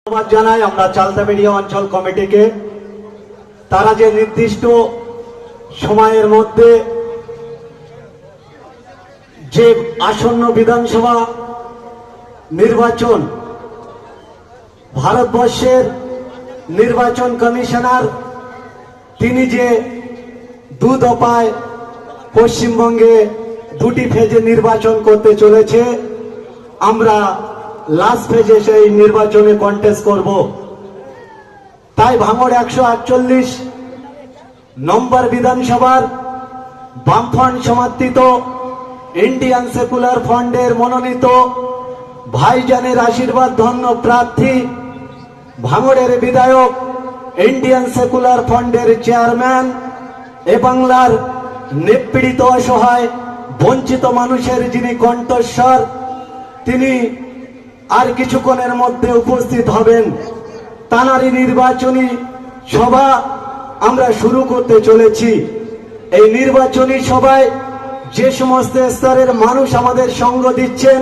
ধন্যবাদ জানাই আমরা চালতাবেড়িয়া অঞ্চল কমিটিকে। তারা যে নির্দিষ্ট সময়ের মধ্যে যে আসন্ন বিধানসভা নির্বাচন, ভারতবর্ষের নির্বাচন কমিশনার তিনি যে দু দফায় পশ্চিমবঙ্গে দুটি ফেজে নির্বাচন করতে চলেছে, আমরা লাস্ট ফেজে সেই নির্বাচনে কন্টেস্ট করব। তাই ভাঙড় 148 নম্বর বিধানসভার বামফ্রন্ট সমর্থিত ইন্ডিয়ান সেকুলার ফ্রন্টের মনোনীত ভাইজানের আশীর্বাদ ধন্য প্রার্থী, ভাঙড়ের বিধায়ক, ইন্ডিয়ান সেকুলার ফ্রন্টের চেয়ারম্যান, এ বাংলার নিপীড়িত অসহায় বঞ্চিত মানুষের যিনি কণ্ঠস্বর, তিনি আর কিছুক্ষণের মধ্যে উপস্থিত হবেন। তানারই নির্বাচনী সভা আমরা শুরু করতে চলেছি। এই নির্বাচনী সভায় যে সমস্ত স্তরের মানুষ আমাদের সঙ্গ দিচ্ছেন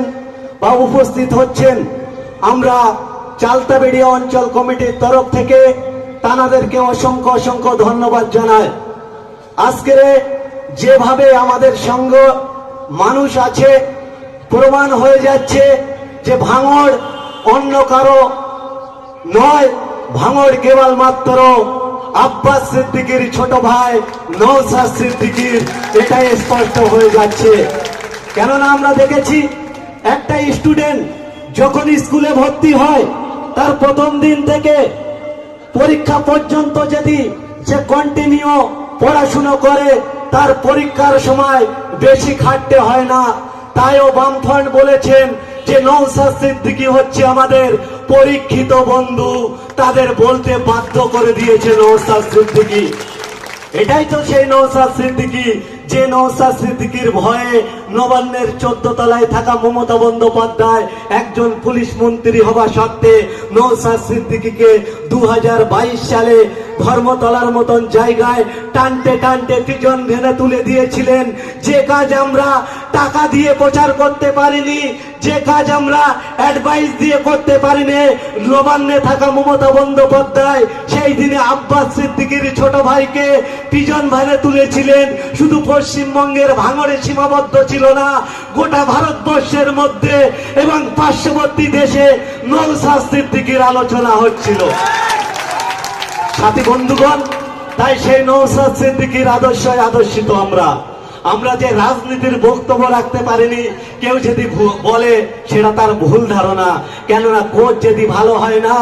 বা উপস্থিত হচ্ছেন, আমরা চালতাবেড়িয়া অঞ্চল কমিটির তরফ থেকে তানাদেরকে অসংখ্য অসংখ্য ধন্যবাদ জানাই। আজকের যেভাবে আমাদের সঙ্গ মানুষ আছে, প্রমাণ হয়ে যাচ্ছে যে ভাঙড় অন্য কারো নয়, ভাঙড় কেবলমাত্র আব্বাস সিদ্দিকীর ছোট ভাই নওশাদ সিদ্দিকীর, এটাই স্পষ্ট হয়ে যাচ্ছে। কেননা আমরা দেখেছি একটা স্টুডেন্ট যখন স্কুলে ভর্তি হয়, তার প্রথম দিন থেকে পরীক্ষা পর্যন্ত যদি সে কন্টিনিউ পড়াশুনো করে, তার পরীক্ষার সময় বেশি খাটতে হয় না। তাইও বামফ্রন্ট বলেছেন যে নওশাদ সিদ্দিকী হচ্ছে আমাদের পরীক্ষিত বন্ধু, তাদের বলতে বাধ্য করে দিয়েছে নওশাদ সিদ্দিকী। এটাই তো সেই নওশাদ সিদ্দিকী, যে নওশাদ সিদ্দিকীর ভয়ে নবান্নের 14 তলায় থাকা মমতা বন্দ্যোপাধ্যায় একজন পুলিশ মন্ত্রী হওয়া সত্ত্বে নওশাদ সিদ্দিকীকে 2022 সালে ধর্মতলার মতন জায়গায় টানতে টানতে তিজন ভেনে তুলে দিয়েছিলেন। যে কাজ আমরা টাকা দিয়ে প্রচার করতে পারিনি, যে কাজ আমরা অ্যাডভাইস দিয়ে করতে পারিনি, নবান্নে থাকা মমতা বন্দ্যোপাধ্যায় সেই দিনে আব্বাস সিদ্দিকীর ছোট ভাইকে পিজন ভ্যানে তুলেছিলেন। শুধু পশ্চিমবঙ্গের ভাঙড়ে সীমাবদ্ধ ছিল না, গোটা ভারতবর্ষের মধ্যে এবং পার্শ্ববর্তী দেশে নওশাদ সিদ্দিকীর আলোচনা হচ্ছিল। সাথী বন্ধুগণ, তাই সেই নওশাদ সিদ্দিকীর আদর্শে আদর্শিত আমরা যে রাজনীতির বক্তব্য রাখতে পারিনি, কেউ যদি বলে সেটা তার ভুল ধারণা। কেননা কোচ যদি ভালো হয় না,